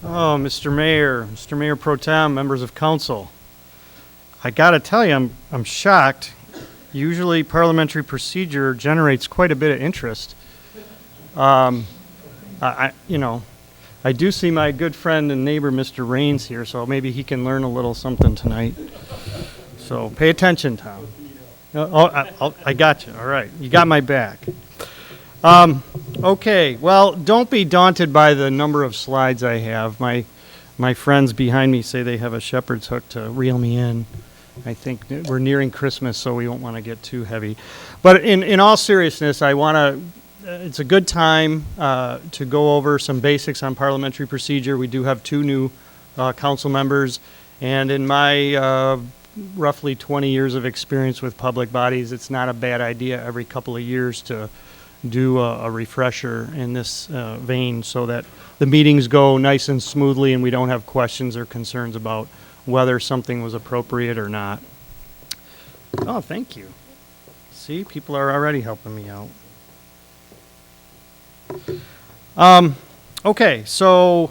Oh, Mr. Mayor Pro Tem, members of council. I gotta tell you, I'm shocked. Usually parliamentary procedure generates quite a bit of interest. I do see my good friend and neighbor, Mr. Raines here, so maybe he can learn a little something tonight. So pay attention, Tom. I got you. All right. You got my back. Okay. Well, don't be daunted by the number of slides I have. My friends behind me say they have a shepherd's hook to reel me in. I think we're nearing Christmas, so we won't want to get too heavy. But in all seriousness, it's a good time to go over some basics on parliamentary procedure. We do have two new council members, and in my roughly 20 years of experience with public bodies, it's not a bad idea every couple of years to do a refresher in this vein so that the meetings go nice and smoothly and we don't have questions or concerns about whether something was appropriate or not. Oh, thank you. See, people are already helping me out. Okay, so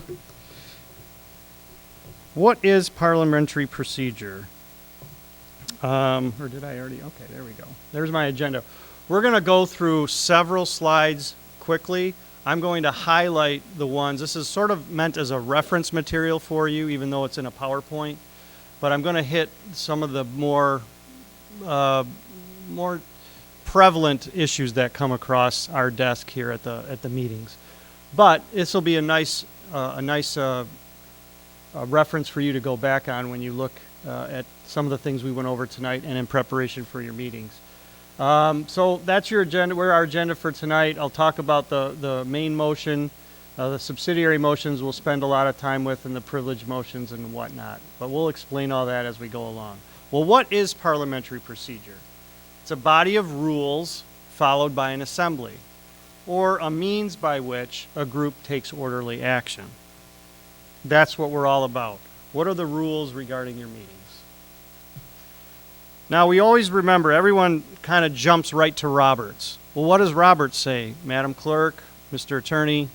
what is parliamentary procedure? Or did I already? Okay, there we go. There's my agenda. We're going to go through several slides quickly. I'm going to highlight the ones. This is sort of meant as a reference material for you, even though it's in a PowerPoint. But I'm going to hit some of the more prevalent issues that come across our desk here at the meetings. But this will be a nice reference for you to go back on when you look at some of the things we went over tonight and in preparation for your meetings. So that's your agenda. We're our agenda for tonight. I'll talk about the main motion, the subsidiary motions we'll spend a lot of time with, and the privilege motions and whatnot. But we'll explain all that as we go along. Well, what is parliamentary procedure? It's a body of rules followed by an assembly, or a means by which a group takes orderly action. That's what we're all about. What are the rules regarding your meetings? Now, we always remember, everyone kind of jumps right to Roberts. Well, what does Roberts say? Madam Clerk, Mr. Attorney,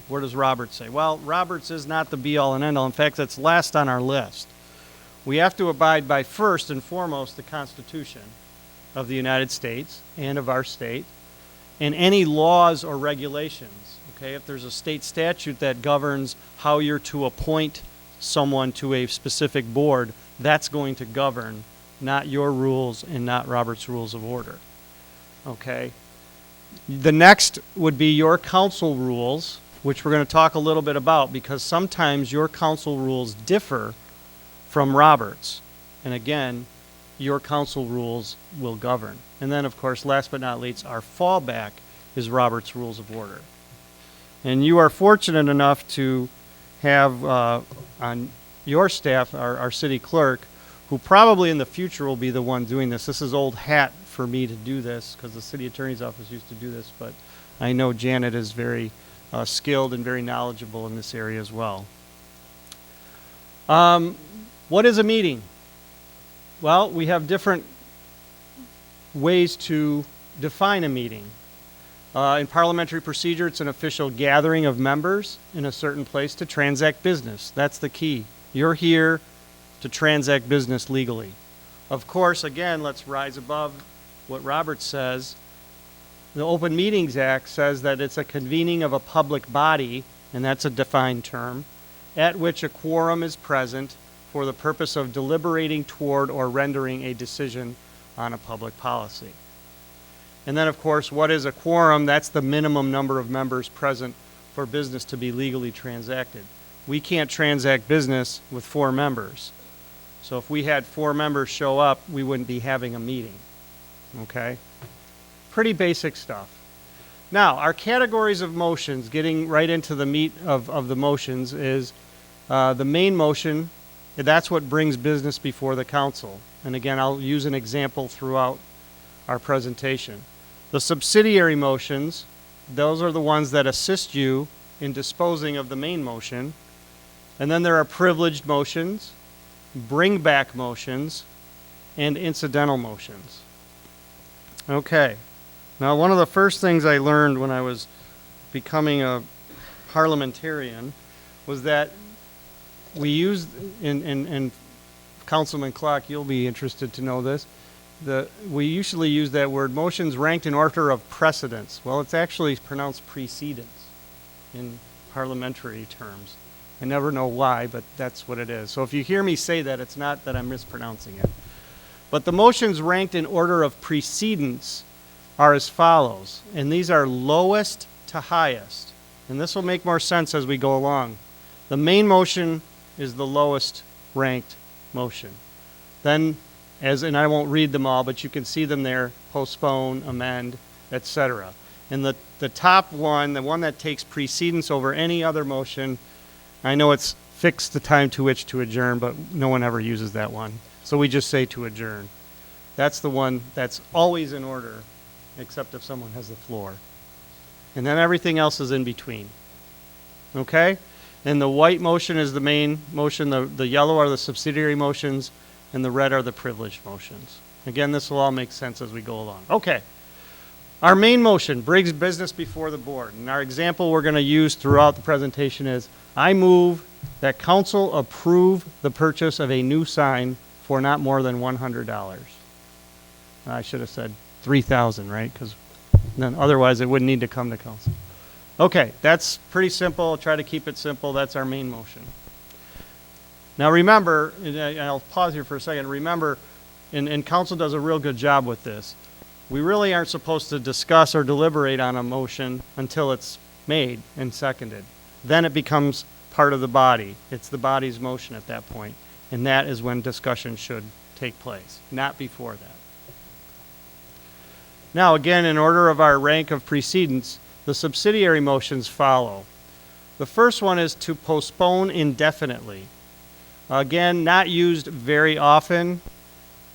what does Roberts say? Well, Roberts is not the be-all and end-all. In fact, that's last on our list. We have to abide by, first and foremost, the Constitution of the United States and of our state, and any laws or regulations. Okay, if there's a state statute that governs how you're to appoint someone to a specific board, that's going to govern, not your rules and not Robert's Rules of Order. Okay? The next would be your council rules, which we're going to talk a little bit about, because sometimes your council rules differ from Robert's. And again, your council rules will govern. And then, of course, last but not least, our fallback is Robert's Rules of Order. And you are fortunate enough to have on your staff our city clerk, who probably in the future will be the one doing this. This is old hat for me to do this because the city attorney's office used to do this, but I know Janet is very skilled and very knowledgeable in this area as well. What is a meeting? Well, we have different ways to define a meeting. In parliamentary procedure, it's an official gathering of members in a certain place to transact business. That's the key. You're here to transact business legally. Of course, again, let's rise above what Roberts says. The Open Meetings Act says that it's a convening of a public body, and that's a defined term, at which a quorum is present for the purpose of deliberating toward or rendering a decision on a public policy. And then, of course, what is a quorum? That's the minimum number of members present for business to be legally transacted. We can't transact business with 4 members. So if we had 4 members show up, we wouldn't be having a meeting. Okay? Pretty basic stuff. Now, our categories of motions, getting right into the meat of the motions, is the main motion. That's what brings business before the council. And again, I'll use an example throughout our presentation. The subsidiary motions, those are the ones that assist you in disposing of the main motion. And then there are privileged motions, bring back motions, and incidental motions. Okay. Now, one of the first things I learned when I was becoming a parliamentarian was that we use, and Councilman Clark, you'll be interested to know this, we usually use that word, motions ranked in order of precedence. Well, it's actually pronounced precedence in parliamentary terms. I never know why, but that's what it is. So if you hear me say that, it's not that I'm mispronouncing it. But the motions ranked in order of precedence are as follows, and these are lowest to highest. And this will make more sense as we go along. The main motion is the lowest ranked motion. Then, and I won't read them all, but you can see them there, postpone, amend, etc. And the top one, the one that takes precedence over any other motion, I know it's fixed the time to which to adjourn, but no one ever uses that one. So we just say to adjourn. That's the one that's always in order, except if someone has the floor. And then everything else is in between. Okay? And the white motion is the main motion, the yellow are the subsidiary motions, and the red are the privileged motions. Again, this will all make sense as we go along. Okay. Our main motion brings business before the board. And our example we're going to use throughout the presentation is, I move that council approve the purchase of a new sign for not more than $100. I should have said $3,000, right? Because then otherwise it wouldn't need to come to council. Okay, that's pretty simple. I'll try to keep it simple. That's our main motion. Now remember, and I'll pause here for a second. Remember, and council does a real good job with this. We really aren't supposed to discuss or deliberate on a motion until it's made and seconded. Then it becomes part of the body. It's the body's motion at that point. And that is when discussion should take place, not before that. Now, again, in order of our rank of precedence, the subsidiary motions follow. The first one is to postpone indefinitely. Again, not used very often,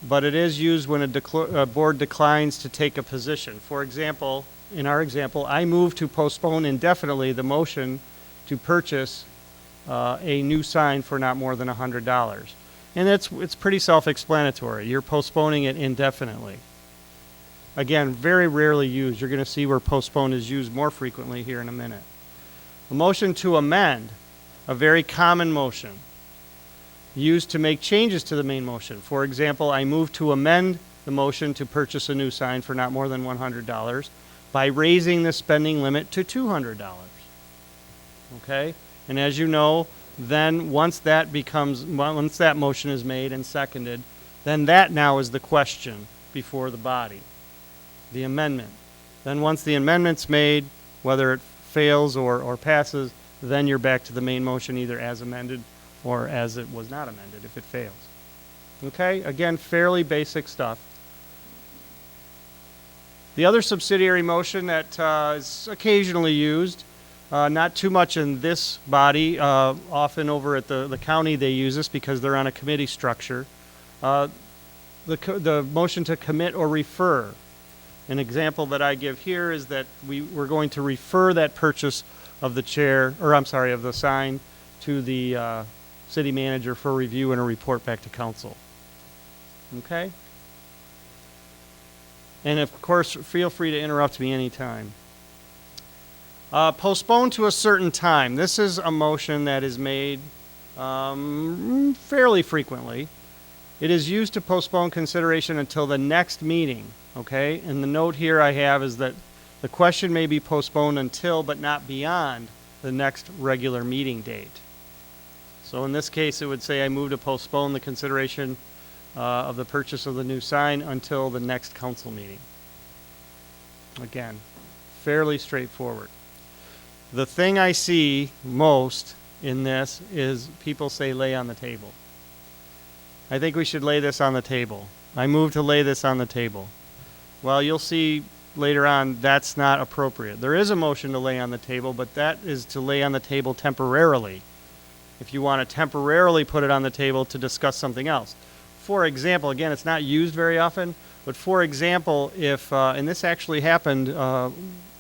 but it is used when a board declines to take a position. For example, in our example, I move to postpone indefinitely the motion to purchase a new sign for not more than $100. And it's pretty self-explanatory. You're postponing it indefinitely. Again, very rarely used. You're going to see where postpone is used more frequently here in a minute. A motion to amend, a very common motion, used to make changes to the main motion. For example, I move to amend the motion to purchase a new sign for not more than $100 by raising the spending limit to $200. Okay? And as you know, then once that motion is made and seconded, then that now is the question before the body, the amendment. Then once the amendment's made, whether it fails or passes, then you're back to the main motion either as amended or as it was not amended if it fails. Okay? Again, fairly basic stuff. The other subsidiary motion that is occasionally used, not too much in this body, often over at the county they use this because they're on a committee structure. The motion to commit or refer. An example that I give here is that we're going to refer that purchase of the of the sign to the city manager for review and a report back to council. Okay? And of course, feel free to interrupt me anytime. Postpone to a certain time. This is a motion that is made fairly frequently. It is used to postpone consideration until the next meeting. Okay? And the note here I have is that the question may be postponed until but not beyond the next regular meeting date. So in this case, it would say I move to postpone the consideration of the purchase of the new sign until the next council meeting. Again, fairly straightforward. The thing I see most in this is people say lay on the table. I think we should lay this on the table. I move to lay this on the table. Well, you'll see later on that's not appropriate. There is a motion to lay on the table, but that is to lay on the table temporarily. If you want to temporarily put it on the table to discuss something else. For example, again, it's not used very often, but for example, if, and this actually happened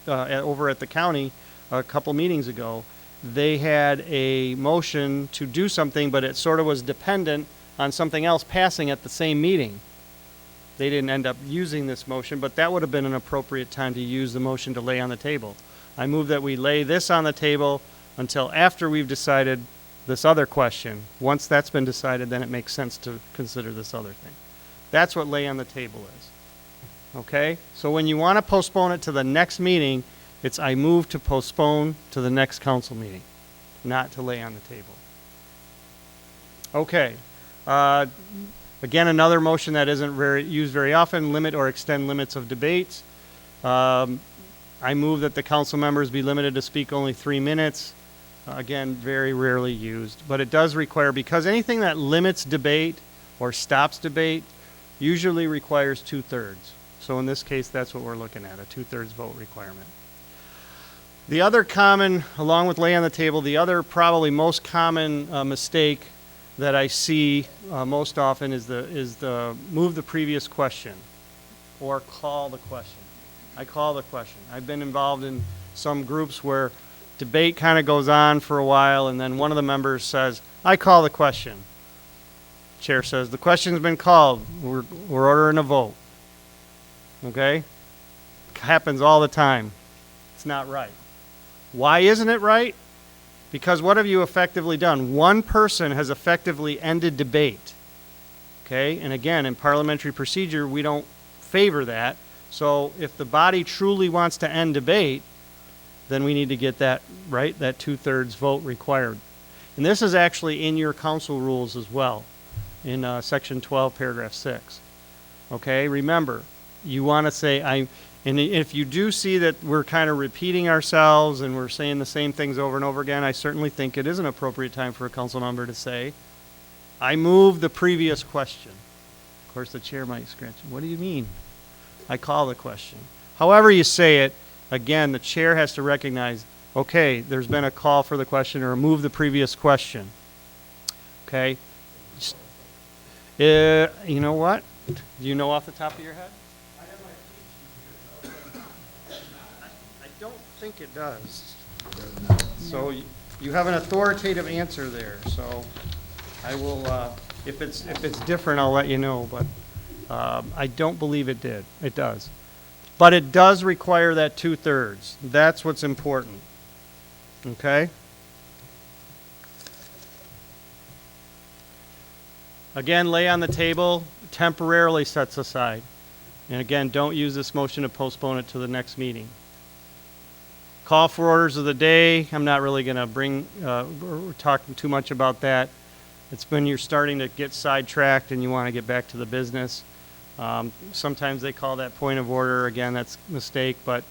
over at the county a couple meetings ago, they had a motion to do something, but it sort of was dependent on something else passing at the same meeting. They didn't end up using this motion, but that would have been an appropriate time to use the motion to lay on the table. I move that we lay this on the table until after we've decided this other question. Once that's been decided, then it makes sense to consider this other thing. That's what lay on the table is. Okay? So when you want to postpone it to the next meeting, it's I move to postpone to the next council meeting, not to lay on the table. Okay. Again, another motion that isn't used very often, limit or extend limits of debates. I move that the council members be limited to speak only 3 minutes. Again, very rarely used. But it does require, because anything that limits debate or stops debate usually requires 2/3. So in this case, that's what we're looking at, a 2/3 vote requirement. The other common, along with lay on the table, the other probably most common mistake that I see most often is the move the previous question or call the question. I call the question. I've been involved in some groups where debate kind of goes on for a while, and then one of the members says, I call the question. Chair says, the question's been called. We're ordering a vote. Okay? Happens all the time. It's not right. Why isn't it right? Because what have you effectively done? One person has effectively ended debate. Okay? And again, in parliamentary procedure, we don't favor that. So if the body truly wants to end debate, then we need to get that, right? That 2/3 vote required. And this is actually in your council rules as well, in section 12, paragraph 6. Okay? Remember, you want to say, and if you do see that we're kind of repeating ourselves and we're saying the same things over and over again, I certainly think it is an appropriate time for a council member to say, I move the previous question. Of course, the chair might scratch. What do you mean? I call the question. However you say it, again, the chair has to recognize, okay, there's been a call for the question or move the previous question. Okay? You know what? Do you know off the top of your head? I don't think it does. So you have an authoritative answer there. So I will, if it's different, I'll let you know. But I don't believe it did. It does. But it does require that 2/3. That's what's important. Okay? Again, lay on the table, temporarily sets aside. And again, don't use this motion to postpone it to the next meeting. Call for orders of the day. I'm not really going to talk too much about that. It's when you're starting to get sidetracked and you want to get back to the business. Sometimes they call that point of order. Again, that's a mistake, but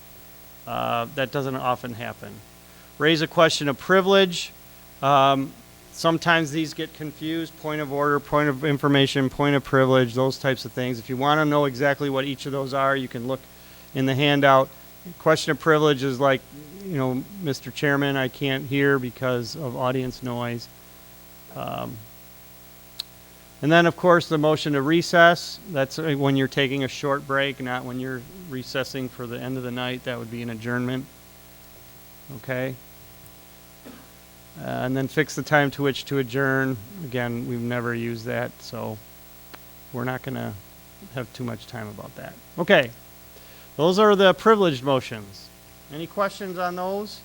that doesn't often happen. Raise a question of privilege. Sometimes these get confused. Point of order, point of information, point of privilege, those types of things. If you want to know exactly what each of those are, you can look in the handout. Question of privilege is like, you know, Mr. Chairman, I can't hear because of audience noise. And then, of course, the motion to recess. That's when you're taking a short break, not when you're recessing for the end of the night. That would be an adjournment. Okay? And then fix the time to which to adjourn. Again, we've never used that, so we're not going to have too much time about that. Okay. Those are the privileged motions. Any questions on those?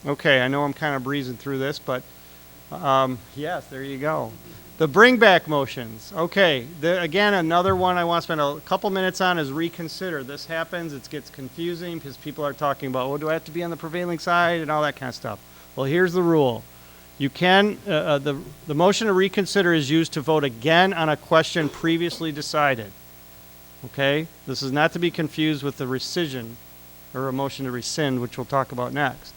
Okay, I know I'm kind of breezing through this, but yes, there you go. The bring back motions. Okay, again, another one I want to spend a couple minutes on is reconsider. This happens, it gets confusing because people are talking about, oh, do I have to be on the prevailing side and all that kind of stuff. Well, here's the rule. You can, the motion to reconsider is used to vote again on a question previously decided. Okay? This is not to be confused with the rescission or a motion to rescind, which we'll talk about next.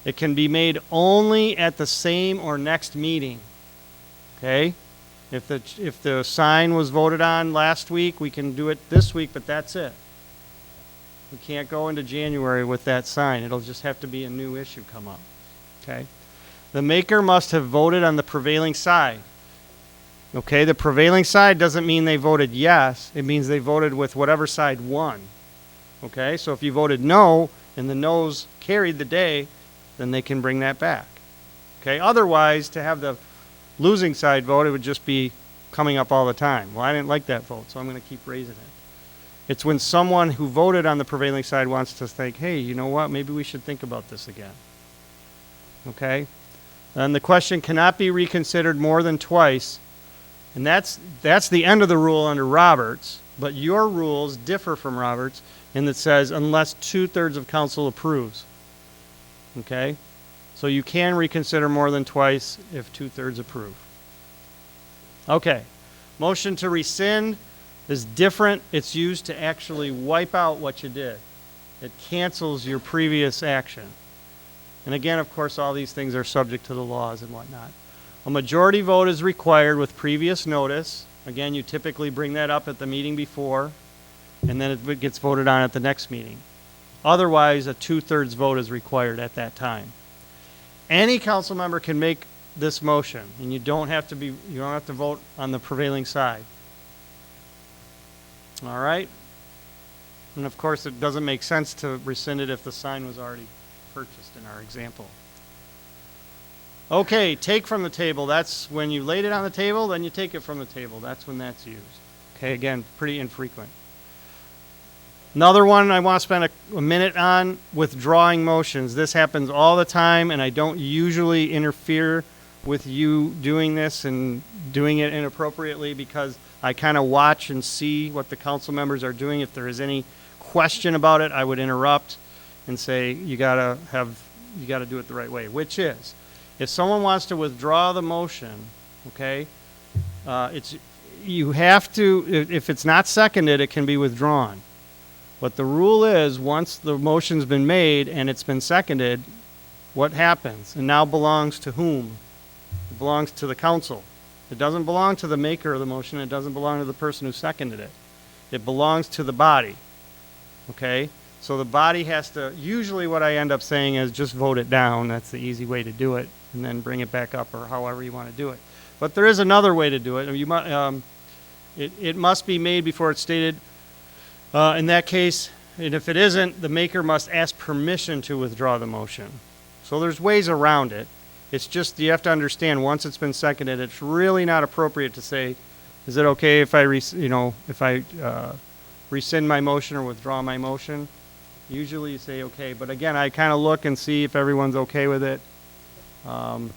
It can be made only at the same or next meeting. Okay? If the sign was voted on last week, we can do it this week, but that's it. We can't go into January with that sign. It'll just have to be a new issue come up. Okay? The maker must have voted on the prevailing side. Okay? The prevailing side doesn't mean they voted yes. It means they voted with whatever side won. Okay? So if you voted no and the no's carried the day, then they can bring that back. Okay? Otherwise, to have the losing side vote, it would just be coming up all the time. Well, I didn't like that vote, so I'm going to keep raising it. It's when someone who voted on the prevailing side wants to think, hey, you know what, maybe we should think about this again. Okay? And the question cannot be reconsidered more than twice. And that's the end of the rule under Roberts. But your rules differ from Roberts in that it says unless 2/3 of council approves. Okay? So you can reconsider more than twice if 2/3 approve. Okay. Motion to rescind is different. It's used to actually wipe out what you did. It cancels your previous action. And again, of course, all these things are subject to the laws and whatnot. A majority vote is required with previous notice. Again, you typically bring that up at the meeting before, and then it gets voted on at the next meeting. Otherwise, a 2/3 vote is required at that time. Any council member can make this motion, and you don't have to vote on the prevailing side. All right? And of course, it doesn't make sense to rescind it if the sign was already purchased in our example. Okay, take from the table. That's when you laid it on the table, then you take it from the table. That's when that's used. Okay, again, pretty infrequent. Another one I want to spend a minute on, withdrawing motions. This happens all the time, and I don't usually interfere with you doing this and doing it inappropriately because I kind of watch and see what the council members are doing. If there is any question about it, I would interrupt and say, you gotta do it the right way, which is, if someone wants to withdraw the motion, okay, you have to, if it's not seconded, it can be withdrawn. But the rule is, once the motion's been made and it's been seconded, what happens? It now belongs to whom? It belongs to the council. It doesn't belong to the maker of the motion. It doesn't belong to the person who seconded it. It belongs to the body. Okay? So the body has to, usually what I end up saying is just vote it down. That's the easy way to do it, and then bring it back up or however you want to do it. But there is another way to do it. It must be made before it's stated. In that case, and if it isn't, the maker must ask permission to withdraw the motion. So there's ways around it. It's just you have to understand once it's been seconded, it's really not appropriate to say, is it okay if I rescind my motion or withdraw my motion? Usually you say okay, but again, I kind of look and see if everyone's okay with it. And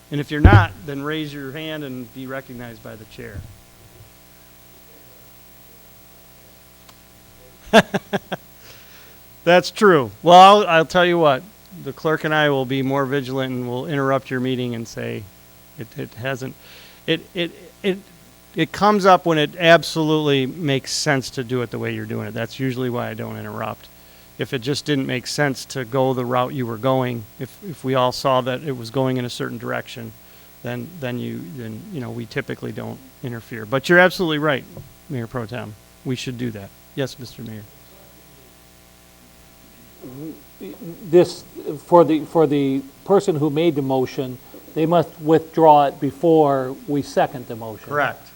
if you're not, then raise your hand and be recognized by the chair. That's true. Well, I'll tell you what. The clerk and I will be more vigilant and will interrupt your meeting and say it hasn't. It comes up when it absolutely makes sense to do it the way you're doing it. That's usually why I don't interrupt. If it just didn't make sense to go the route you were going, if we all saw that it was going in a certain direction, then we typically don't interfere. But you're absolutely right, Mayor Pro Tem. We should do that. Yes, Mr. Mayor. This, for the person who made the motion, they must withdraw it before we second the motion. Correct.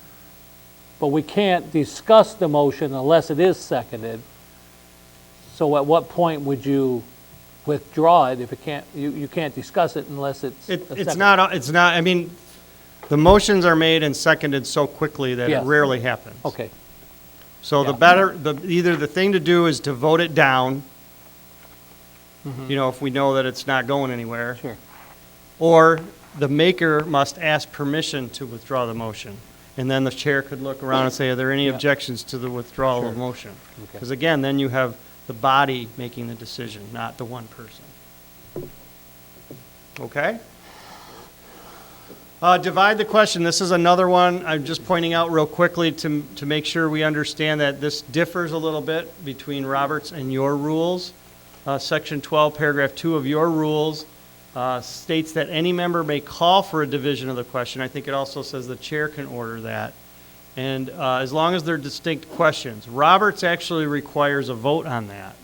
But we can't discuss the motion unless it is seconded. So at what point would you withdraw it if it can't, you can't discuss it unless it's not, I mean, the motions are made and seconded so quickly that Yes. it rarely happens. Okay. So Yeah. either the thing to do is to vote it down, if we know that it's not going anywhere. Sure. Or the maker must ask permission to withdraw the motion. And then the chair could look around and say, are there any Yeah. objections to the withdrawal of Sure. motion? Okay. Because again, then you have the body making the decision, not the one person. Okay? Divide the question. This is another one I'm just pointing out real quickly to make sure we understand that this differs a little bit between Roberts and your rules. Section 12, paragraph 2 of your rules states that any member may call for a division of the question. I think it also says the chair can order that. And as long as they're distinct questions. Roberts actually requires a vote on that.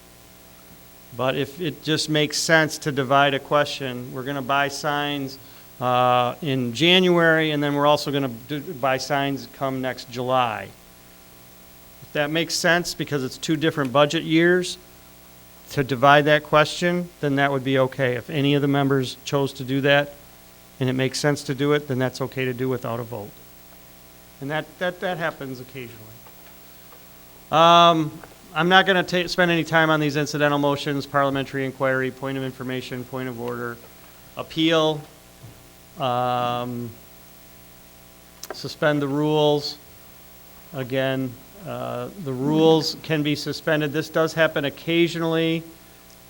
But if it just makes sense to divide a question, we're going to buy signs in January, and then we're also going to buy signs come next July. If that makes sense, because it's 2 different budget years, to divide that question, then that would be okay. If any of the members chose to do that, and it makes sense to do it, then that's okay to do without a vote. And that happens occasionally. I'm not going to spend any time on these incidental motions, parliamentary inquiry, point of information, point of order, appeal. Suspend the rules. Again, the rules can be suspended. This does happen occasionally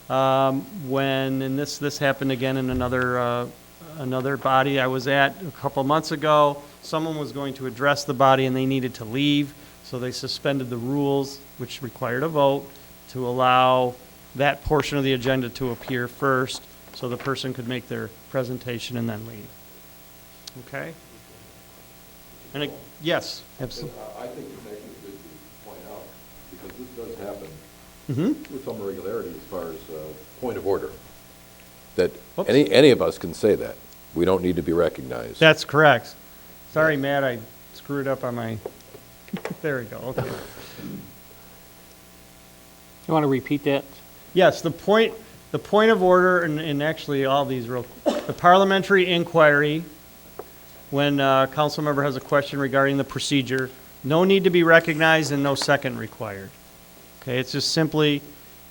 when, and this happened again in another body I was at a couple months ago. Someone was going to address the body and they needed to leave, so they suspended the rules, which required a vote, to allow that portion of the agenda to appear first, so the person could make their presentation and then leave. Okay? And yes, absolutely. I think it's actually good to point out, because this does happen Mm-hmm. with some regularity as far as point of order, that Whoops. any of us can say that. We don't need to be recognized. That's correct. Sorry, Matt, I screwed up on my, there we go, okay. You want to repeat that? Yes, the point of order, and actually all these the parliamentary inquiry, when a council member has a question regarding the procedure, no need to be recognized and no second required. Okay, it's just simply,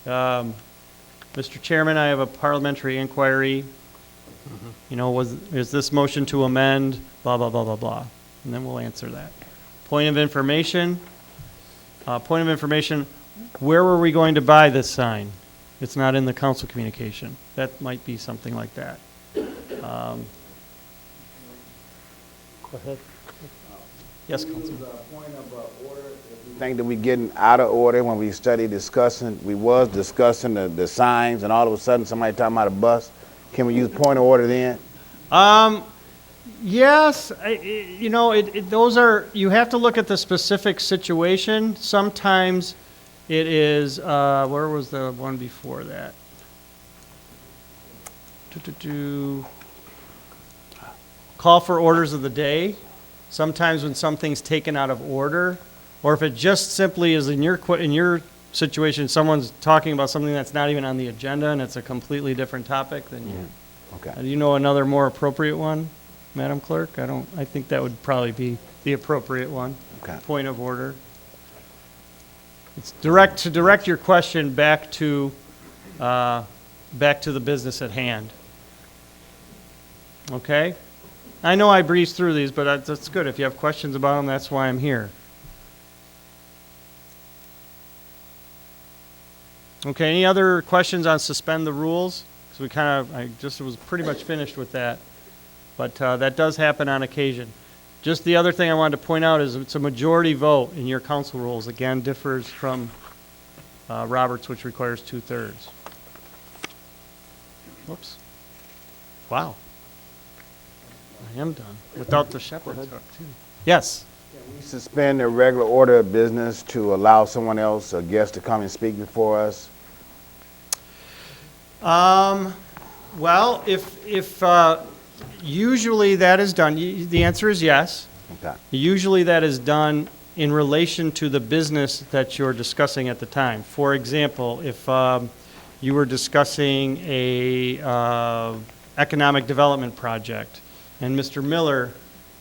Mr. Chairman, I have a parliamentary inquiry. You know, is this motion to amend, blah, blah, blah, blah, blah. And then we'll answer that. Point of information, where were we going to buy this sign? It's not in the council communication. That might be something like that. Go ahead. Yes, Councilman. Point of order, if we think that we're getting out of order when we we was discussing the signs, and all of a sudden somebody talking about a bus. Can we use point of order then? Yes, you know, those are, you have to look at the specific situation. Sometimes it is, where was the one before that? Call for orders of the day. Sometimes when something's taken out of order, or if it just simply is in your situation, someone's talking about something that's not even on the agenda and it's a completely different topic, then you. Okay. Do you know another more appropriate one, Madam Clerk? I think that would probably be the appropriate one. Okay. Point of order. It's to direct your question back to the business at hand. Okay? I know I breezed through these, but that's good. If you have questions about them, that's why I'm here. Okay, any other questions on suspend the rules? Because I just was pretty much finished with that. But that does happen on occasion. Just the other thing I wanted to point out is it's a majority vote in your council rules. Again, differs from Roberts, which requires 2/3. Whoops. Wow. I am done. Without the shepherd's hook, too. Yes. Can we suspend the regular order of business to allow someone else, a guest, to come and speak before us? Well, if usually that is done, the answer is yes. Okay. Usually that is done in relation to the business that you're discussing at the time. For example, if you were discussing a economic development project, and Mr. Miller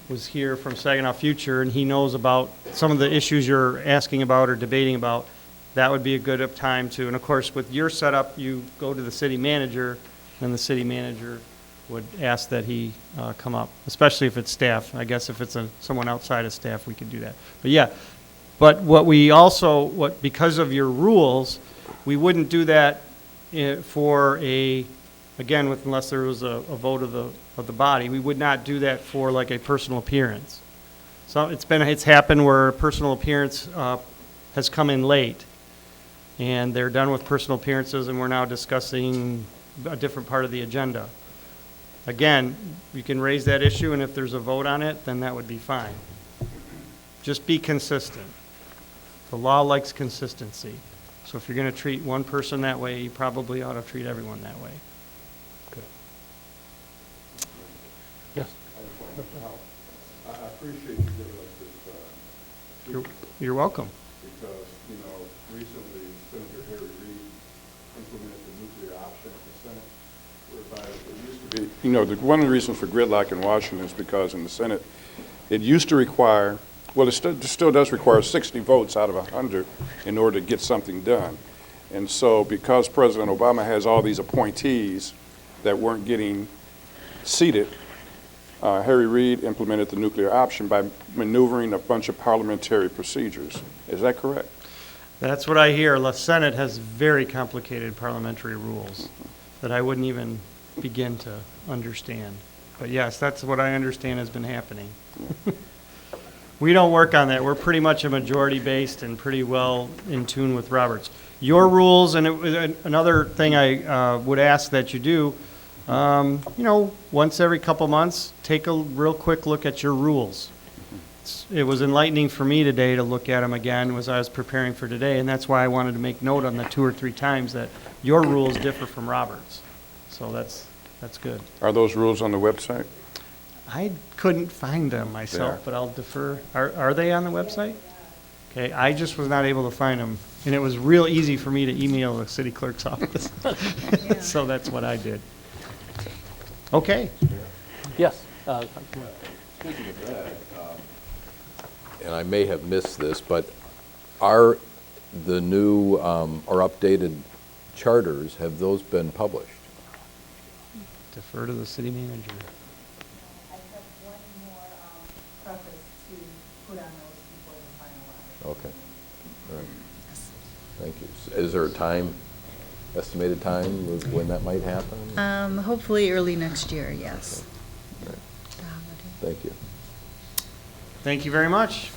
was here from Saginaw Future, and he knows about some of the issues you're asking about or debating about, that would be a good time to, and of course, with your setup, you go to the city manager, and the city manager would ask that he come up, especially if it's staff. I guess if it's someone outside of staff, we could do that. But yeah, but because of your rules, we wouldn't do that for unless there was a vote of the body, we would not do that for like a personal appearance. So it's happened where a personal appearance has come in late, and they're done with personal appearances, and we're now discussing a different part of the agenda. Again, you can raise that issue, and if there's a vote on it, then that would be fine. Just be consistent. The law likes consistency. So if you're going to treat one person that way, you probably ought to treat everyone that way. Yes. I appreciate you giving us this, You're welcome. because, recently Senator Harry Reid implemented the nuclear option in the Senate, whereby it used to be, one of the reasons for gridlock in Washington is because in the Senate, it used to require, well, it still does require 60 votes out of 100 in order to get something done. And so because President Obama has all these appointees that weren't getting seated, Harry Reid implemented the nuclear option by maneuvering a bunch of parliamentary procedures. Is that correct? That's what I hear. The Senate has very complicated parliamentary rules that I wouldn't even begin to understand. But yes, that's what I understand has been happening. We don't work on that. We're pretty much a majority-based and pretty well in tune with Roberts. Your rules, and another thing I would ask that you do, once every couple months, take a real quick look at your rules. It was enlightening for me today to look at them again as I was preparing for today, and that's why I wanted to make note on the 2 or 3 times that your rules differ from Roberts. So that's good. Are those rules on the website? I couldn't find them myself, They are. but I'll defer. Are they on the website? Okay, I just was not able to find them, and it was real easy for me to email the city clerk's office. So that's what I did. Okay. Yes. Speaking of that, and I may have missed this, but are the new or updated charters, have those been published? Defer to the city manager. I have one more preface to put on those before the final audit. Okay. All right. Thank you. Is there a time, estimated time of when that might happen? Hopefully early next year, yes. All right. The holiday. Thank you. Thank you very much.